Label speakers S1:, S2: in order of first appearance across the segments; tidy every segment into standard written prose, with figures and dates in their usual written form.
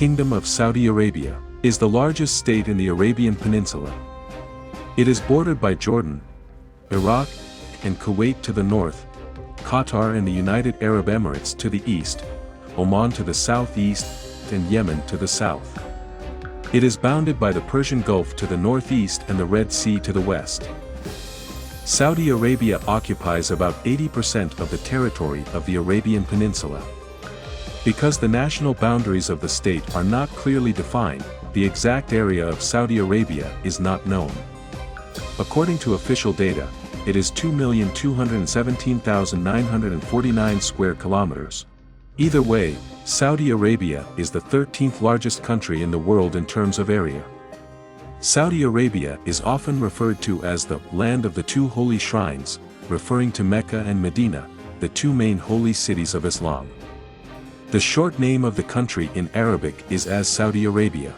S1: Kingdom of Saudi Arabia, is the largest state in the Arabian Peninsula. It is bordered by Jordan, Iraq, and Kuwait to the north, Qatar and the United Arab Emirates to the east, Oman to the southeast, and Yemen to the south. It is bounded by the Persian Gulf to the northeast and the Red Sea to the west. Saudi Arabia occupies about 80% of the territory of the Arabian Peninsula. Because the national boundaries of the state are not clearly defined, the exact area of Saudi Arabia is not known. According to official data, it is 2,217,949 square kilometers. Either way, Saudi Arabia is the 13th largest country in the world in terms of area. Saudi Arabia is often referred to as the land of the two holy shrines, referring to Mecca and Medina, the two main holy cities of Islam. The short name of the country in Arabic is as Saudi Arabia.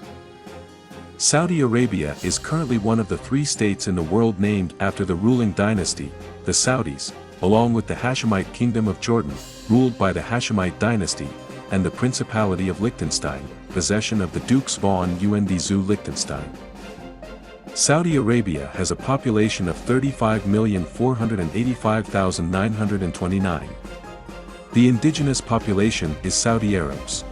S1: Saudi Arabia is currently one of the three states in the world named after the ruling dynasty, the Saudis, along with the Hashemite Kingdom of Jordan, ruled by the Hashemite dynasty, and the Principality of Liechtenstein, possession of the Dukes von und zu Liechtenstein. Saudi Arabia has a population of 35,485,929. The indigenous population is Saudi Arabs.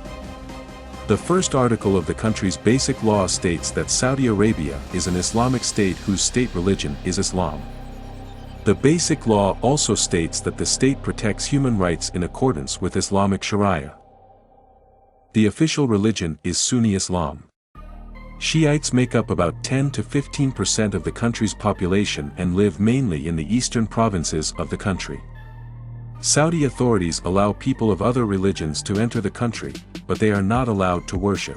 S1: The first article of the country's basic law states that Saudi Arabia is an Islamic state whose state religion is Islam. The basic law also states that the state protects human rights in accordance with Islamic Sharia. The official religion is Sunni Islam. Shiites make up about 10 to 15% of the country's population and live mainly in the eastern provinces of the country. Saudi authorities allow people of other religions to enter the country, but they are not allowed to worship.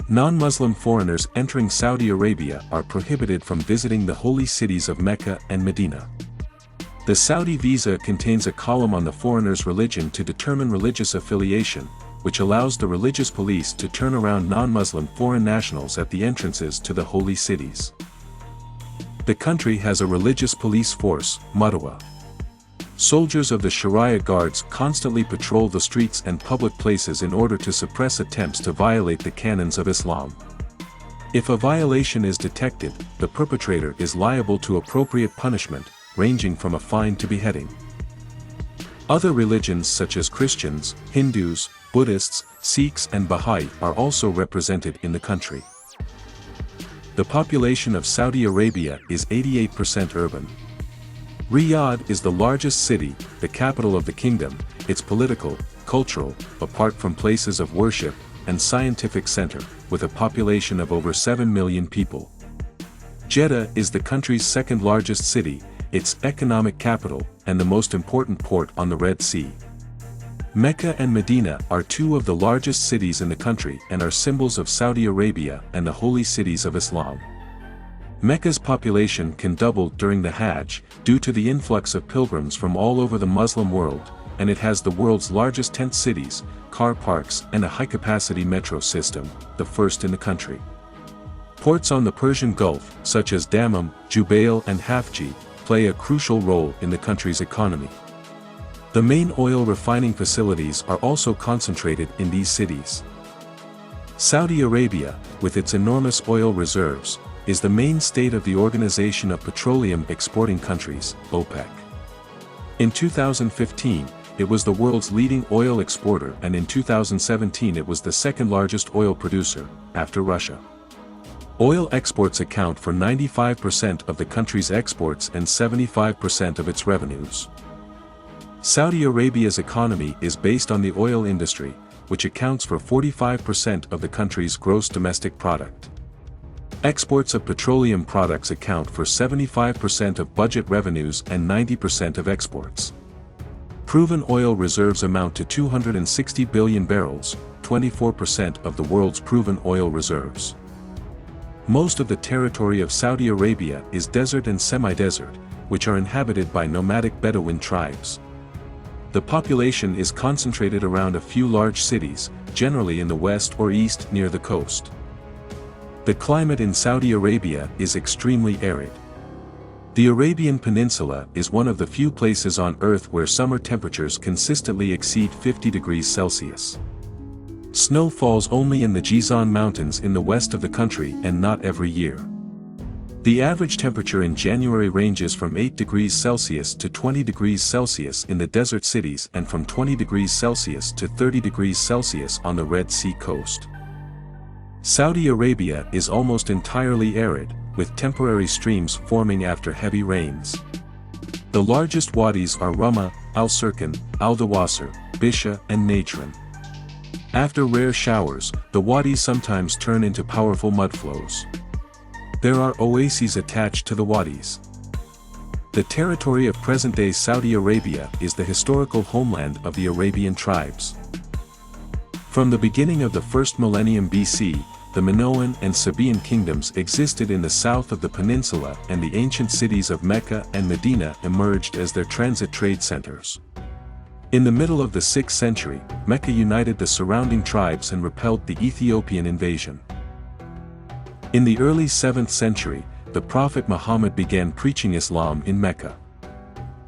S1: Non-Muslim foreigners entering Saudi Arabia are prohibited from visiting the holy cities of Mecca and Medina. The Saudi visa contains a column on the foreigner's religion to determine religious affiliation, which allows the religious police to turn around non-Muslim foreign nationals at the entrances to the holy cities. The country has a religious police force, Marwa. Soldiers of the Sharia guards constantly patrol the streets and public places in order to suppress attempts to violate the canons of Islam. If a violation is detected, the perpetrator is liable to appropriate punishment, ranging from a fine to beheading. Other religions such as Christians, Hindus, Buddhists, Sikhs and Baha'i are also represented in the country. The population of Saudi Arabia is 88% urban. Riyadh is the largest city, the capital of the kingdom, its political, cultural, apart from places of worship, and scientific center, with a population of over 7 million people. Jeddah is the country's second largest city, its economic capital, and the most important port on the Red Sea. Mecca and Medina are two of the largest cities in the country and are symbols of Saudi Arabia and the holy cities of Islam. Mecca's population can double during the Hajj, due to the influx of pilgrims from all over the Muslim world, and it has the world's largest tent cities, car parks and a high-capacity metro system, the first in the country. Ports on the Persian Gulf, such as Dammam, Jubail and Hafji, play a crucial role in the country's economy. The main oil refining facilities are also concentrated in these cities. Saudi Arabia, with its enormous oil reserves, is the main state of the Organization of Petroleum Exporting Countries, OPEC. In 2015, it was the world's leading oil exporter, and in 2017 it was the second largest oil producer, after Russia. Oil exports account for 95% of the country's exports and 75% of its revenues. Saudi Arabia's economy is based on the oil industry, which accounts for 45% of the country's gross domestic product. Exports of petroleum products account for 75% of budget revenues and 90% of exports. Proven oil reserves amount to 260 billion barrels, 24% of the world's proven oil reserves. Most of the territory of Saudi Arabia is desert and semi-desert, which are inhabited by nomadic Bedouin tribes. The population is concentrated around a few large cities, generally in the west or east near the coast. The climate in Saudi Arabia is extremely arid. The Arabian Peninsula is one of the few places on Earth where summer temperatures consistently exceed 50 degrees Celsius. Snow falls only in the Jizan Mountains in the west of the country and not every year. The average temperature in January ranges from 8 degrees Celsius to 20 degrees Celsius in the desert cities and from 20 degrees Celsius to 30 degrees Celsius on the Red Sea coast. Saudi Arabia is almost entirely arid, with temporary streams forming after heavy rains. The largest wadis are Rumma, Al-Sirkan, Al-Dawasir, Bisha and Najran. After rare showers, the wadis sometimes turn into powerful mudflows. There are oases attached to the wadis. The territory of present-day Saudi Arabia is the historical homeland of the Arabian tribes. From the beginning of the first millennium BC, the Minoan and Sabaean kingdoms existed in the south of the peninsula, and the ancient cities of Mecca and Medina emerged as their transit trade centers. In the middle of the 6th century, Mecca united the surrounding tribes and repelled the Ethiopian invasion. In the early 7th century, the Prophet Muhammad began preaching Islam in Mecca.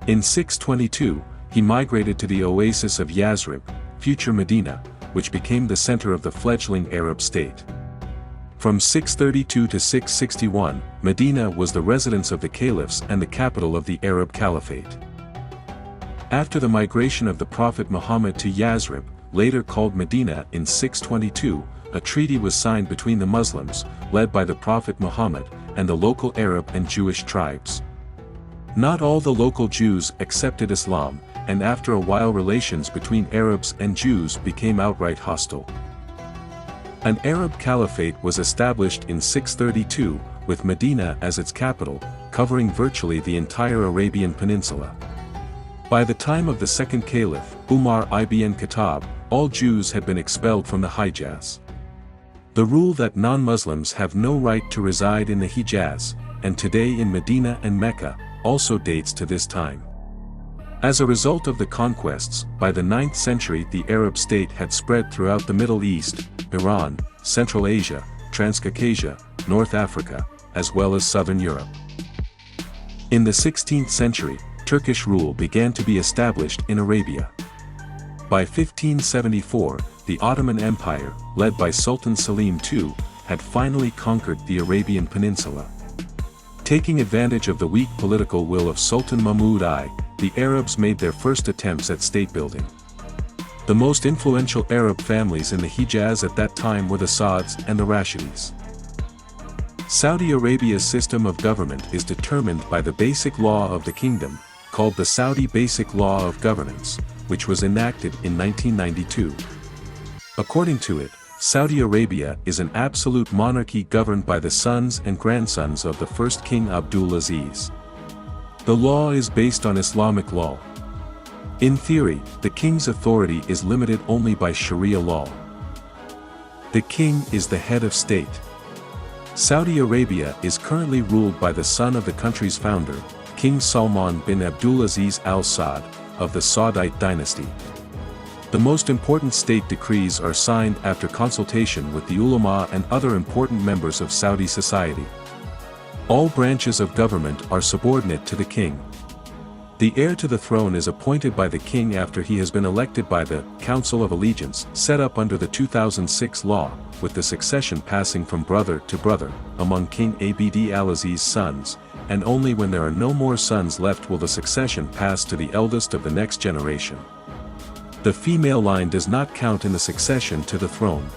S1: In 622, he migrated to the oasis of Yathrib, future Medina, which became the center of the fledgling Arab state. From 632 to 661, Medina was the residence of the caliphs and the capital of the Arab Caliphate. After the migration of the Prophet Muhammad to Yathrib, later called Medina in 622, a treaty was signed between the Muslims, led by the Prophet Muhammad, and the local Arab and Jewish tribes. Not all the local Jews accepted Islam, and after a while relations between Arabs and Jews became outright hostile. An Arab caliphate was established in 632, with Medina as its capital, covering virtually the entire Arabian Peninsula. By the time of the second caliph, Umar ibn Khattab, all Jews had been expelled from the Hijaz. The rule that non-Muslims have no right to reside in the Hijaz, and today in Medina and Mecca, also dates to this time. As a result of the conquests, by the 9th century the Arab state had spread throughout the Middle East, Iran, Central Asia, Transcaucasia, North Africa, as well as Southern Europe. In the 16th century, Turkish rule began to be established in Arabia. By 1574, the Ottoman Empire, led by Sultan Selim II, had finally conquered the Arabian Peninsula. Taking advantage of the weak political will of Sultan Mahmud I, the Arabs made their first attempts at state building. The most influential Arab families in the Hijaz at that time were the Sauds and the Rashidis. Saudi Arabia's system of government is determined by the basic law of the kingdom, called the Saudi Basic Law of Governance, which was enacted in 1992. According to it, Saudi Arabia is an absolute monarchy governed by the sons and grandsons of the first King Abdul Aziz. The law is based on Islamic law. In theory, the king's authority is limited only by Sharia law. The king is the head of state. Saudi Arabia is currently ruled by the son of the country's founder, King Salman bin Abdulaziz Al Saud, of the Saudite dynasty. The most important state decrees are signed after consultation with the ulama and other important members of Saudi society. All branches of government are subordinate to the king. The heir to the throne is appointed by the king after he has been elected by the Council of Allegiance, set up under the 2006 law, with the succession passing from brother to brother, among King Abd al-Aziz's sons, and only when there are no more sons left will the succession pass to the eldest of the next generation. The female line does not count in the succession to the throne.